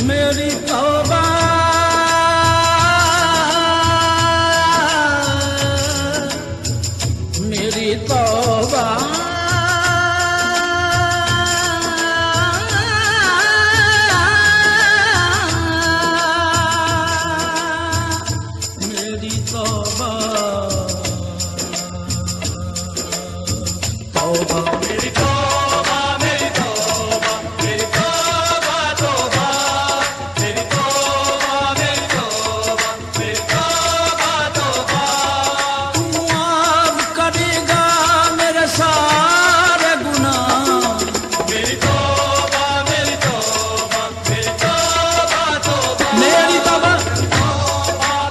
मेरी तौबा मेरी तौबा मेरी तौबा तौबा मेरी तौबा मेरी तौबा मेरी तौबा तौबा मेरी तौबा मेरी तौबा मेरी तौबा तौबा तू माफ करेगा मेरे सारे गुनाह मेरी तौबा मेरी तौबा मेरी तौबा तौबा मेरी तौबा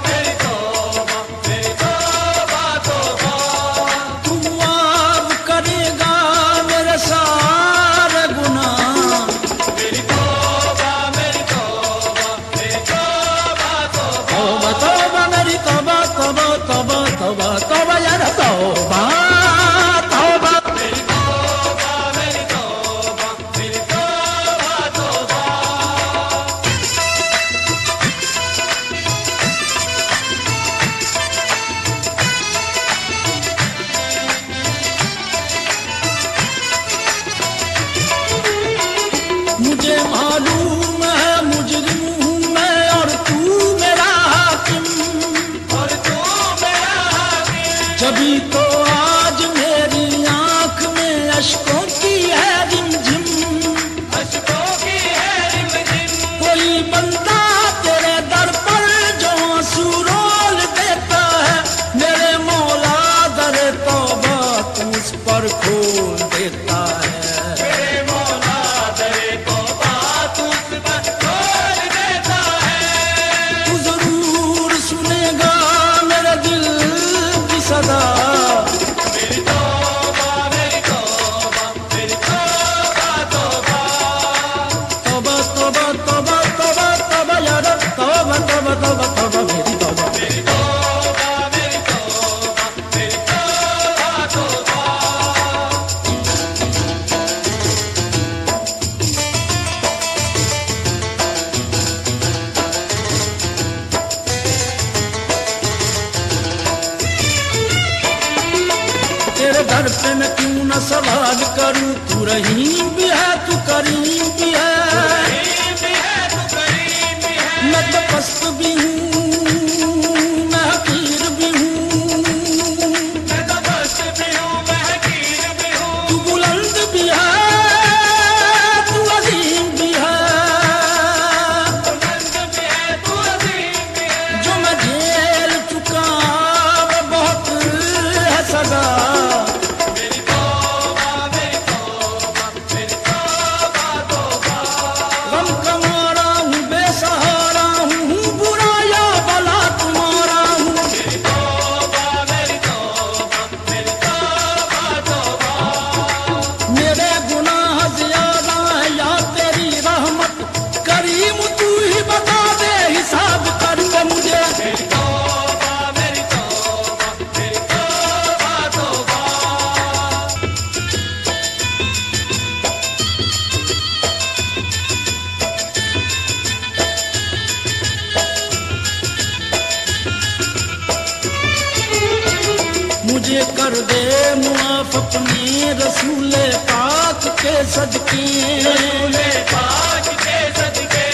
मेरी तौबा मेरी तौबा तौबा तू माफ करेगा मेरे सारे गुनाह मेरी तौबा मेरी तौबा मेरी तौबा तौबा तौबा मेरी तौबा तौबा तौबा तौबा तौबा यार तौबा तौबा मेरी तौबा मेरी तौबा मेरी तौबा तौबा मुझे मालूम है मुजरिम हूँ मैं और तू मेरा हाकिम और तू मेरा हाकिम जभी तो आज मेरी आंख में अश्कों की है रिमझिम अश्कों की है रिमझिम कोई बंदा तेरे दर पर जो आंसू रोल देता है मेरे मौला दरे तौबा तू उस पर खोल देता है मेरे मौला दरे तौबा तू उस पर खोल देता है तू जरूर सुनेगा मेरे दिल की सदा मेरी तौबा मेरी तौबा मेरी तौबा तौबा तौबा तौबा तौबा तौबा तौबा यार तौबा तौबा तौबा तौबा मेरी तौबा मेरी तौबा मेरी तौबा मेरी तौबा तौबा तेरे दर पे मैं क्यों न सवाल करूं तू रहीम भी है तू करीम भी है मैं तो पस्त भी हूँ मैं हकीर भी हूँ मैं तो पस्त भी हूँ मैं हकीर भी हूँ तू बुलंद भी है तू अजीम भी है बुलंद भी है तू अजीम भी है जो मैं झेल चुका वो बहुत है सजा मेरी तौबा मेरी तौबा मेरी तौबा तौबा गम का मारा हूँ बेसहारा हूँ बुरा या भला तुम्हारा हूँ मेरी तौबा मेरी तौबा मेरी तौबा तौबा मेरे गुनाह ज्यादा है या तेरी रहमत करीम तू ही बता दे हिसाब करके मुझे मेरी तौबा मेरी तौबा मेरी तौबा तौबा मुझे कर दे मुआफ अपने रसूले पाक के सदके पाक के सदके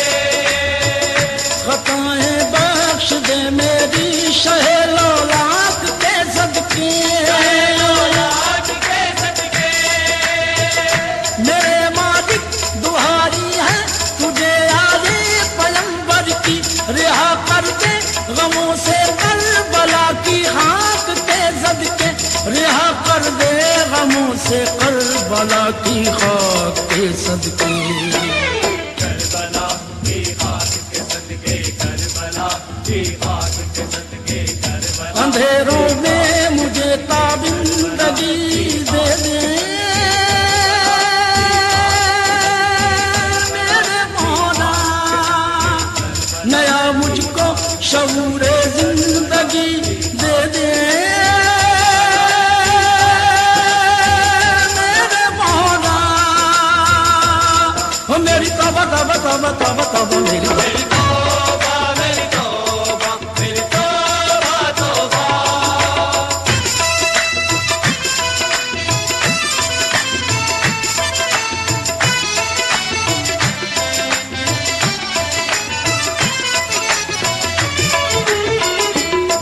खताएं बख्श दे मेरी शहे लौलाक के सदके मेरे मालिक दुहारी है तुझे आले पयंबर की रिहा कर दे गमों से करबला की खाक के सदके रिहा कर दे गमों से करबला की खाक के सदके करबला की खाक के सदके करबला की खाक के सदके करबला अंधेरों में मुझे ताबिंदगी दे दे मेरे मौला नया मुझको शऊरे जिंदगी दे दे मेरे मौला हो मेरी तौबा तौबा तौबा तौबा तौबा मेरी तौबा मेरी तौबा मेरी तौबा तौबा।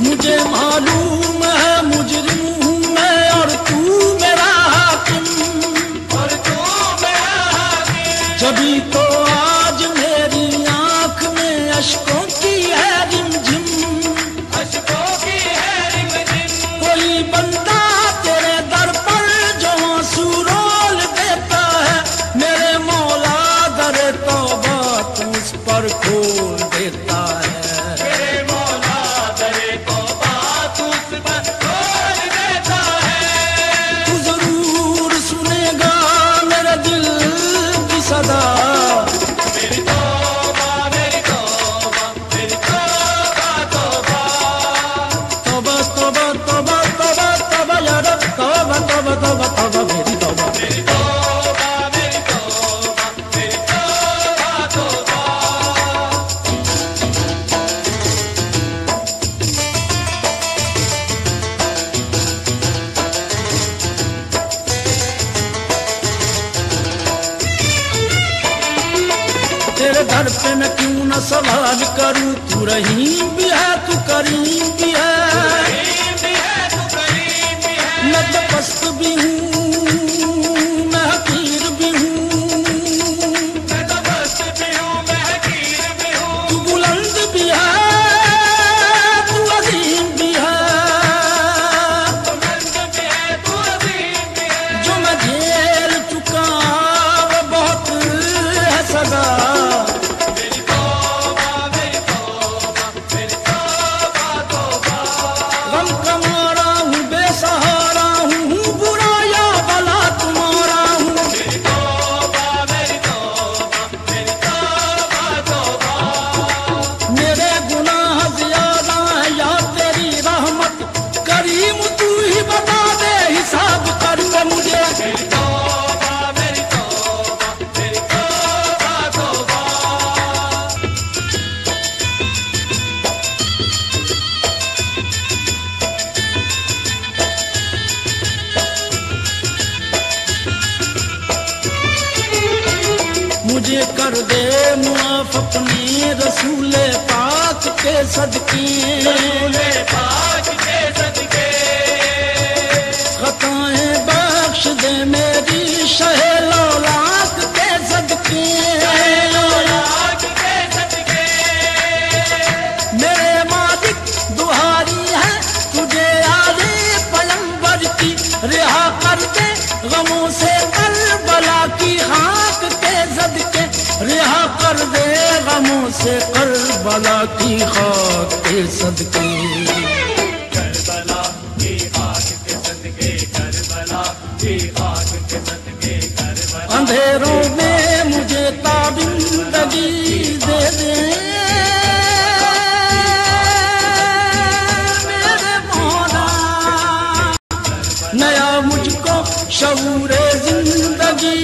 मुझे मालूम है मुजरिम हूँ मैं और तू मेरा हाकिम, और तू मेरा हाकिम। जभी तो आज मेरी आंख में अश्कों की है रिमझिम, अश्कों की है रिमझिम। कोई बंदा तेरे दर पर जो आंसू रोल देता है, मेरे मौला दरे तौबा तू उस पर खोल देता है। मेरे मौला दरे तौबा तू उस पर खोल देता है। तू जरूर सुनेगा मेरे दिल की सदा, मेरी तौबा मेरी तौबा मेरी तौबा तौबा। तौबा तौबा तौबा तौबा तौबा या रब तौबा तौबा तौबा तौबा मेरी तौबा। मेरी तौबा मेरी तौबा मेरी तौबा तौबा। तेरे दर पे मैं क्यों न सवाल करूं, तू रहीम भी है तू करीम भी है। करीम भी है तू करीम भी है। मैं तो पस्त भी हूँ मैं हकीर भी हूँ, मैं तो बस्त भी हूँ मैं हकीर भी हूँ। तू बुलंद भी है तू अजीम भी है। तू बुलंद भी है तू अजीम भी है। जो मैं झेल चुका वो बहुत है सदा, मेरी तौबा मेरी तौबा मेरी तौबा तौबा। गम का मारा हूँ बेसहारा हूँ बुरा या भला तुम्हारा हूँ। मेरी तौबा मेरी तौबा मेरी तौबा तौबा। मेरे गुनाह ज्यादा है या तेरी रहमत, करीम तू ही बता दे हिसाब करके मुझे। मेरी तौबा मेरी तौबा मेरी तौबा तौबा। मुझे कर दे मुआफ अपने रसूले पाक के सदके, रसूले पाक के सदके। खताएं बख्श दे मेरी शहे लौलाक के सदके। लाख के सदके। मेरे मालिक दुहारी है तुझे आले पैगंबर की, रिहा कर दे गमों से करबला की खाक के सदके, रिहा कर दे गमों से करबला की खाक के सदके। करबला की खाक के सदके करबला की खाक के सदके करबला। अंधेरों में मुझे ताबिंदगी दे दे मेरे मौला, नया मुझको शऊरे जिंदगी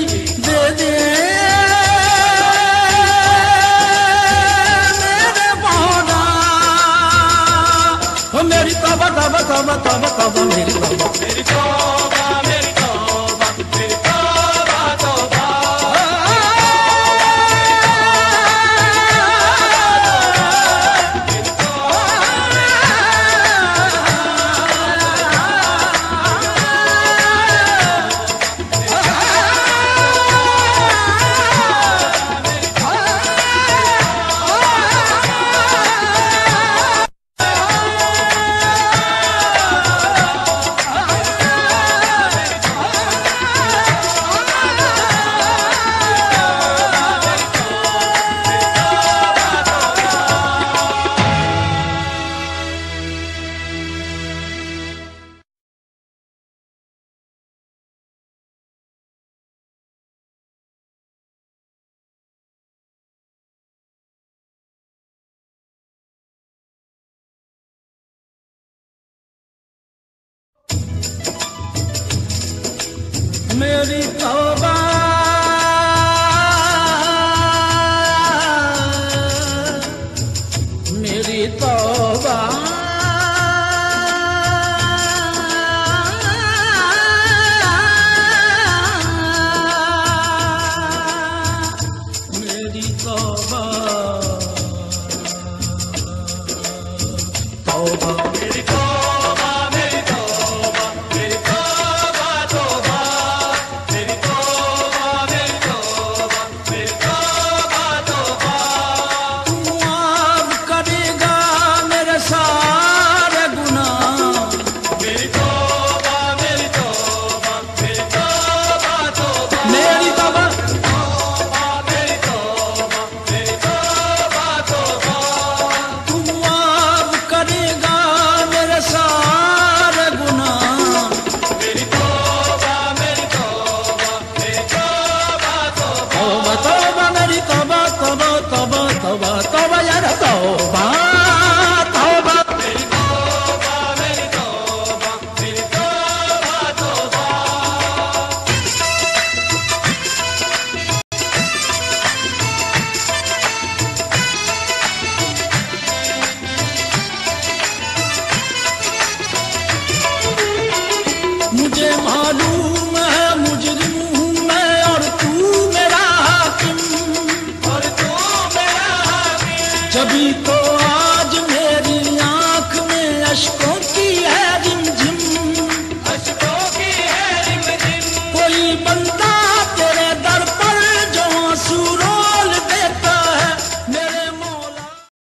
दे दे मेरे मौला। हो मेरी तौबा तौबा तौबा तौबा तौबा मेरी तौबा। मेरी तौबा मेरी तौबा मेरी तौबा तौबा। मेरी तौबा